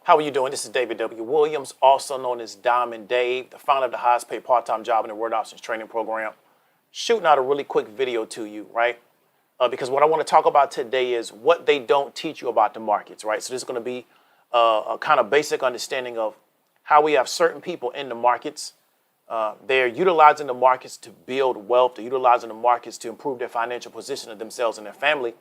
How are you doing? This is David W. Williams, also known as Diamond Dave, the founder of the highest paid part-time job in the Word Options Training Program. Shooting out a really quick video to you, right? Because what I want to talk about today is what they don't teach you about the markets, right? So this is going to be a kind of basic understanding of how we have certain people in the markets. They're utilizing the markets to build wealth. They're utilizing the markets to improve their financial position of themselves and their family.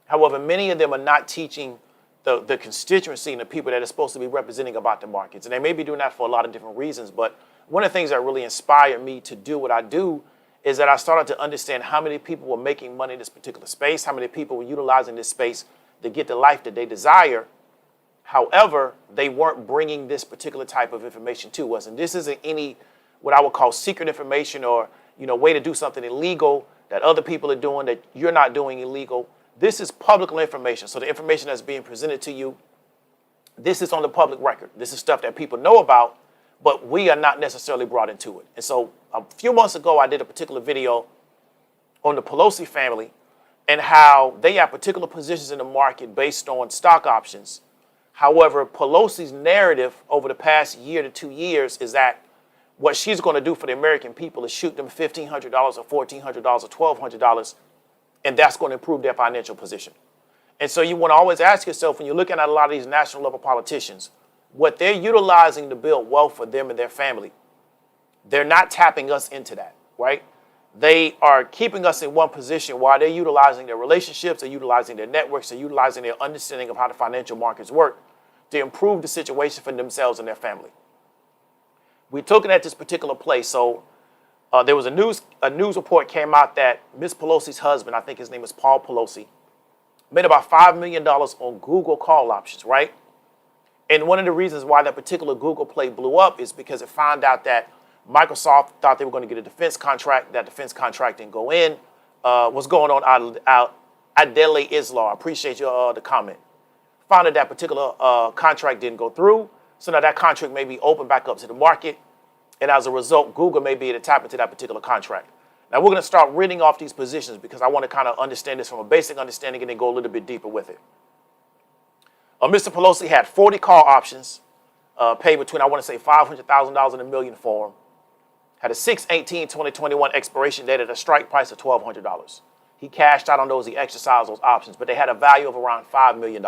However, many of them are not teaching the constituency and the people that are supposed to be representing about the markets. And they may be doing that for a lot of different reasons. But one of the things that really inspired me to do what I do is that I started to understand how many people were making money in this particular space, how many people were utilizing this space to get the life that they desire. However, they weren't bringing this particular type of information to us. And this isn't any what I would call secret information or, way to do something illegal that other people are doing that you're not doing illegal. This is public information. So the information that's being presented to you, this is on the public record. This is stuff that people know about, but we are not necessarily brought into it. And so a few months ago, I did a particular video on the Pelosi family and how they have particular positions in the market based on stock options. However, Pelosi's narrative over the past year to 2 years is that what she's going to do for the American people is shoot them $1,500 or $1,400 or $1,200, and that's going to improve their financial position. And so you want to always ask yourself, when you're looking at a lot of these national level politicians, what they're utilizing to build wealth for them and their family, they're not tapping us into that, right? They are keeping us in one position while they're utilizing their relationships, they're utilizing their networks, they're utilizing their understanding of how the financial markets work to improve the situation for themselves and their family. We're looking at this particular place. So there was a news report came out that Miss Pelosi's husband, I think his name is Paul Pelosi, made about $5 million on Google call options, right? And one of the reasons why that particular Google play blew up is because it found out that Microsoft thought they were going to get a defense contract. That defense contract didn't go in. What's going on out Adele Islam? I appreciate the comment. Found out that particular contract didn't go through. So now that contract may be open back up to the market. And as a result, Google may be able to tap into that particular contract. Now, we're going to start reading off these positions because I want to kind of understand this from a basic understanding and then go a little bit deeper with it. Mr. Pelosi had 40 call options, paid between, I want to say, $500,000 and $1 million for them. Had a 6/18/2021 expiration date at a strike price of $1,200. He cashed out on those. He exercised those options, but they had a value of around $5 million.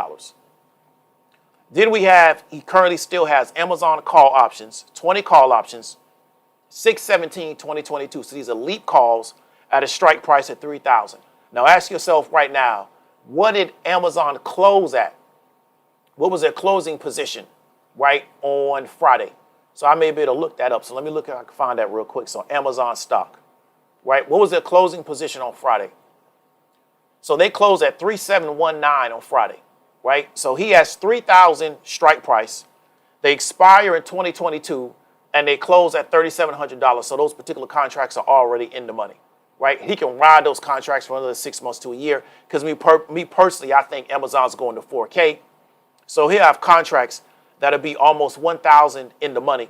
Then he currently still has Amazon call options, 20 call options, 6/17/2022. So these are leap calls at a strike price of $3,000. Now ask yourself right now, what did Amazon close at? What was their closing position, right, on Friday? So I may be able to look that up. So let me look if I can find that real quick. So Amazon stock, right? What was their closing position on Friday? So they closed at 3,719 on Friday. Right? So he has 3,000 strike price. They expire in 2022 and they close at $3,700. So those particular contracts are already in the money, right? He can ride those contracts for another 6 months to a year. Because me personally, I think Amazon's going to 4K. So he'll have contracts that'll be almost 1,000 in the money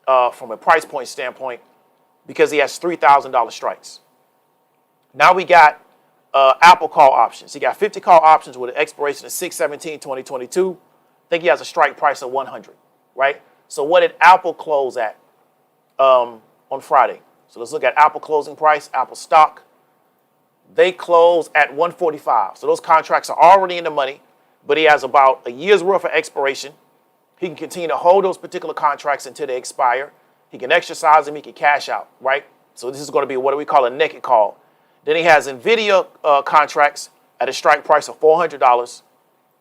from a price point standpoint because he has $3,000 strikes. Now we got Apple call options. He got 50 call options with an expiration of 6/17/2022. I think he has a strike price of 100, right? So what did Apple close at on Friday? So let's look at Apple closing price, Apple stock. They close at 145. So those contracts are already in the money, but he has about a year's worth of expiration. He can continue to hold those particular contracts until they expire. He can exercise them. He can cash out, right? So this is going to be what do we call a naked call. Then he has NVIDIA contracts at a strike price of $400.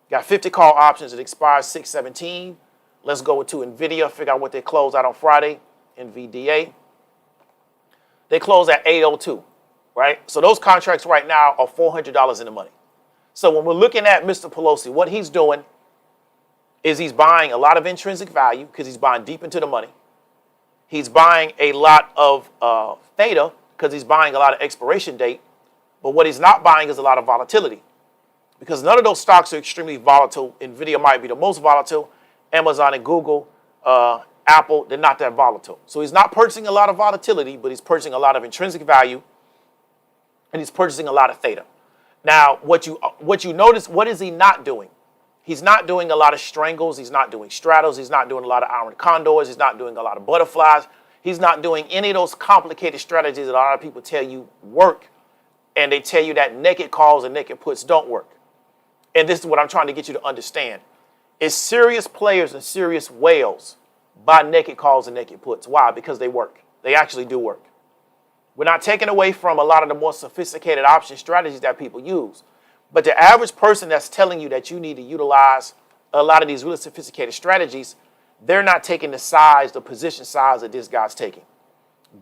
Got 50 call options. It expires 6/17. Let's go to NVIDIA, figure out what they close out on Friday. NVDA. They close at 802, right? So those contracts right now are $400 in the money. So when we're looking at Mr. Pelosi, what he's doing is he's buying a lot of intrinsic value because he's buying deep into the money. He's buying a lot of theta because he's buying a lot of expiration date. But what he's not buying is a lot of volatility because none of those stocks are extremely volatile. NVIDIA might be the most volatile. Amazon and Google, Apple, they're not that volatile. So he's not purchasing a lot of volatility, but he's purchasing a lot of intrinsic value and he's purchasing a lot of theta. Now, what you notice, what is he not doing? He's not doing a lot of strangles. He's not doing straddles. He's not doing a lot of iron condors. He's not doing a lot of butterflies. He's not doing any of those complicated strategies that a lot of people tell you work, and they tell you that naked calls and naked puts don't work. And this is what I'm trying to get you to understand. Is serious players and serious whales buy naked calls and naked puts. Why? Because they work. They actually do work. We're not taking away from a lot of the more sophisticated option strategies that people use. But the average person that's telling you that you need to utilize a lot of these really sophisticated strategies, they're not taking the size, the position size that this guy's taking.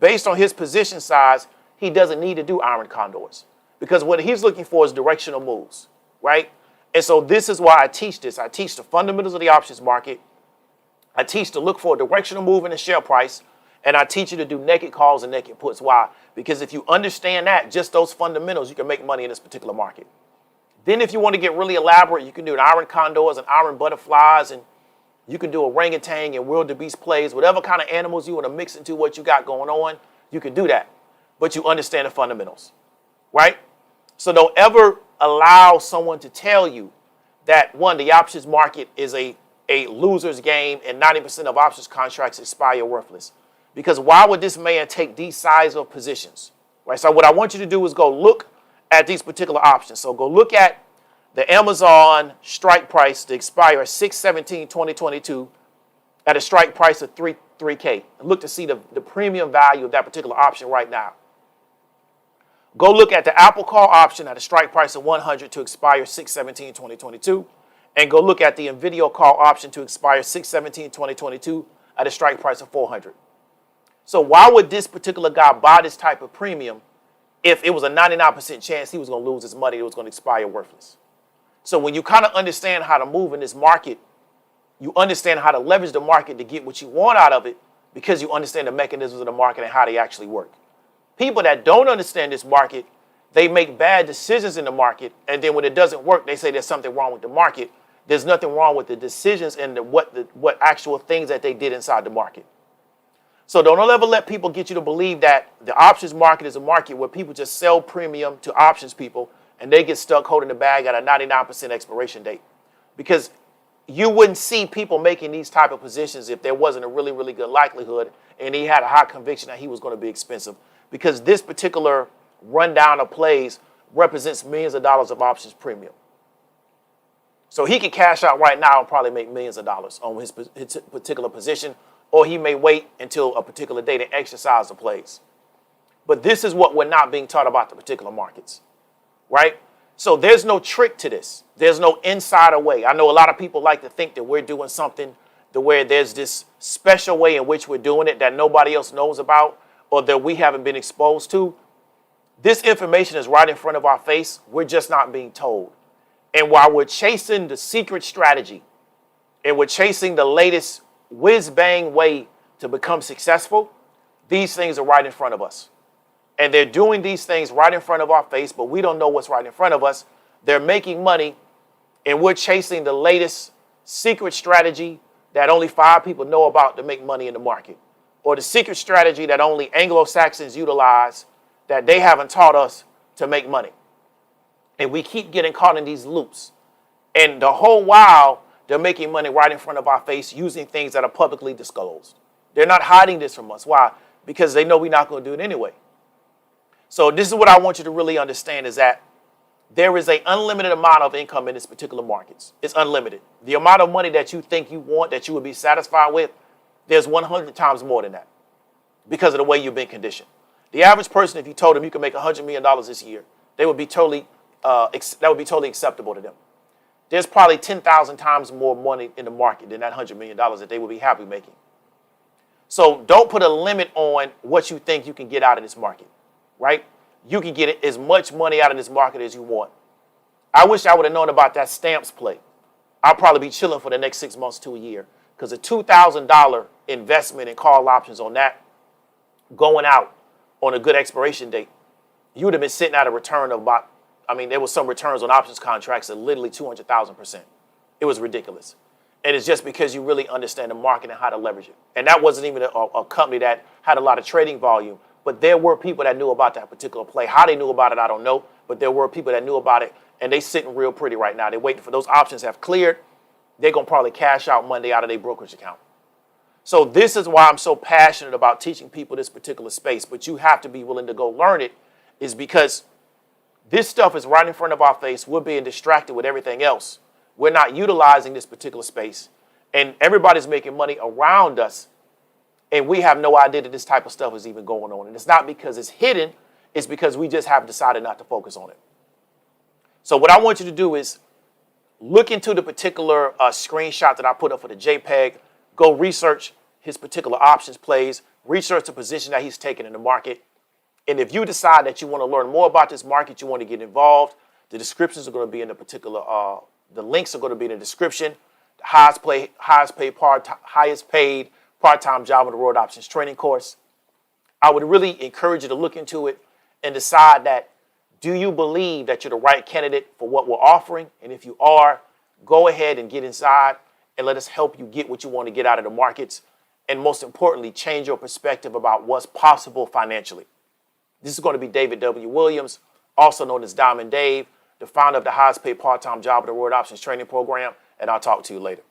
Based on his position size, he doesn't need to do iron condors because what he's looking for is directional moves, right? And so this is why I teach this. I teach the fundamentals of the options market. I teach to look for a directional move in the share price, and I teach you to do naked calls and naked puts. Why? Because if you understand that, just those fundamentals, you can make money in this particular market. Then if you want to get really elaborate, you can do an iron condors and iron butterflies, and you can do orangutan and wildebeest plays, whatever kind of animals you want to mix into what you got going on, you can do that. But you understand the fundamentals, right? So don't ever allow someone to tell you that, one, the options market is a loser's game and 90% of options contracts expire worthless. Because why would this man take these size of positions, right? So what I want you to do is go look at these particular options. So go look at the Amazon strike price to expire 6/17/2022 at a strike price of 3K. And look to see the premium value of that particular option right now. Go look at the Apple call option at a strike price of 100 to expire 6/17/2022. And go look at the NVIDIA call option to expire 6/17/2022 at a strike price of 400. So why would this particular guy buy this type of premium if it was a 99% chance he was going to lose his money, it was going to expire worthless? So when you kind of understand how to move in this market, you understand how to leverage the market to get what you want out of it because you understand the mechanisms of the market and how they actually work. People that don't understand this market, they make bad decisions in the market, and then when it doesn't work, they say there's something wrong with the market. There's nothing wrong with the decisions and what actual things that they did inside the market. So don't ever let people get you to believe that the options market is a market where people just sell premium to options people and they get stuck holding the bag at a 99% expiration date. Because you wouldn't see people making these type of positions if there wasn't a really, really good likelihood and he had a high conviction that he was going to be expensive. Because this particular rundown of plays represents millions of dollars of options premium. So he could cash out right now and probably make millions of dollars on his particular position, or he may wait until a particular day to exercise the plays. But this is what we're not being taught about the particular markets, right? So there's no trick to this. There's no insider way. I know a lot of people like to think that we're doing something to where there's this special way in which we're doing it that nobody else knows about or that we haven't been exposed to. This information is right in front of our face. We're just not being told. And while we're chasing the secret strategy and we're chasing the latest whiz-bang way to become successful, these things are right in front of us. And they're doing these things right in front of our face, but we don't know what's right in front of us. They're making money, and we're chasing the latest secret strategy that only 5 people know about to make money in the market, or the secret strategy that only Anglo-Saxons utilize that they haven't taught us to make money. And we keep getting caught in these loops. And the whole while, they're making money right in front of our face using things that are publicly disclosed. They're not hiding this from us. Why? Because they know we're not going to do it anyway. So this is what I want you to really understand is that there is an unlimited amount of income in this particular markets. It's unlimited. The amount of money that you think you want, that you would be satisfied with, there's 100 times more than that because of the way you've been conditioned. The average person, if you told them you can make $100 million this year, they would be totally that would be totally acceptable to them. There's probably 10,000 times more money in the market than that $100 million that they would be happy making. So don't put a limit on what you think you can get out of this market, right? You can get as much money out of this market as you want. I wish I would have known about that stamps play. I'll probably be chilling for the next 6 months to a year because a $2,000 investment in call options on that going out on a good expiration date, you would have been sitting at a return of about, there was some returns on options contracts at literally 200,000%. It was ridiculous. And it's just because you really understand the market and how to leverage it. And that wasn't even a company that had a lot of trading volume, but there were people that knew about that particular play. How they knew about it, I don't know, but there were people that knew about it, and they sitting real pretty right now. They're waiting for those options have cleared, they're going to probably cash out Monday out of their brokerage account. So this is why I'm so passionate about teaching people this particular space, but you have to be willing to go learn it, is because this stuff is right in front of our face. We're being distracted with everything else. We're not utilizing this particular space, and everybody's making money around us, and we have no idea that this type of stuff is even going on. And it's not because it's hidden, it's because we just have decided not to focus on it. So what I want you to do is look into the particular screenshot that I put up for the JPEG. Go research his particular options plays, research the position that he's taking in the market. And if you decide that you want to learn more about this market, you want to get involved, the descriptions are going to be in the particular, the links are going to be in the description. The highest paid part-time job in the world options training course. I would really encourage you to look into it and decide that, do you believe that you're the right candidate for what we're offering? And if you are, go ahead and get inside and let us help you get what you want to get out of the markets. And most importantly, change your perspective about what's possible financially. This is going to be David W. Williams, also known as Diamond Dave, the founder of the highest paid part-time job in the world options training program. And I'll talk to you later.